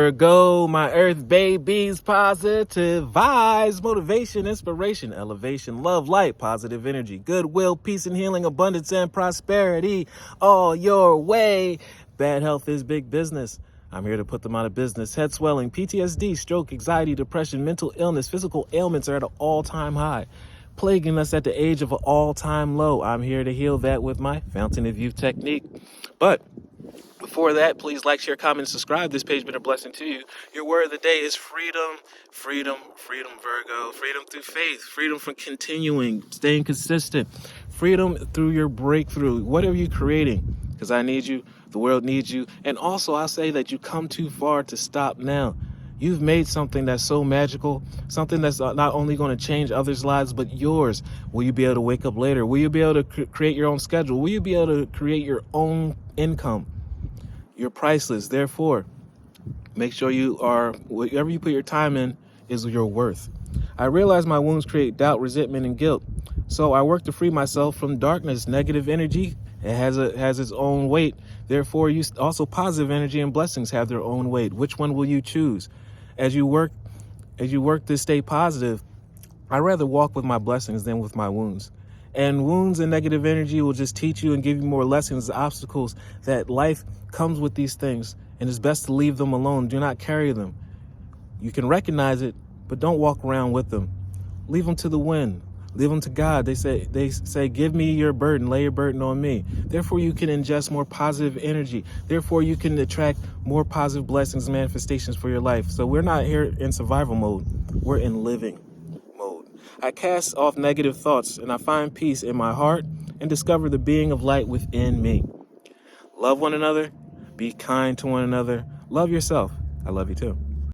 Virgo, my earth babies, positive vibes, motivation, inspiration, elevation, love, light, positive energy, goodwill, peace and healing, abundance and prosperity, all your way. Bad health is big business. I'm here to put them out of business. Head swelling, PTSD, stroke, anxiety, depression, mental illness, physical ailments are at an all-time high, plaguing us at the age of an all-time low. I'm here to heal that with my Fountain of Youth technique. But before that, please like, share, comment, and subscribe. This page has been a blessing to you. Your word of the day is freedom, freedom, freedom, Virgo. Freedom through faith, freedom from continuing, staying consistent, freedom through your breakthrough. What are you creating? Because I need you, the world needs you. And also, I say that you come too far to stop now. You've made something that's so magical, something that's not only going to change others' lives, but yours. Will you be able to wake up later? Will you be able to create your own schedule? Will you be able to create your own income? You're priceless. Therefore, make sure you are, whatever you put your time in is your worth. I realize my wounds create doubt, resentment, and guilt. So I work to free myself from darkness, negative energy. It has its own weight. Therefore, also positive energy and blessings have their own weight. Which one will you choose? As you work to stay positive, I'd rather walk with my blessings than with my wounds. And wounds and negative energy will just teach you and give you more lessons, obstacles that life comes with these things. And it's best to leave them alone. Do not carry them. You can recognize it, but don't walk around with them. Leave them to the wind. Leave them to God. They say, give me your burden, lay your burden on me. Therefore, you can ingest more positive energy. Therefore, you can attract more positive blessings and manifestations for your life. So we're not here in survival mode. We're in living mode. I cast off negative thoughts and I find peace in my heart and discover the being of light within me. Love one another. Be kind to one another. Love yourself. I love you too.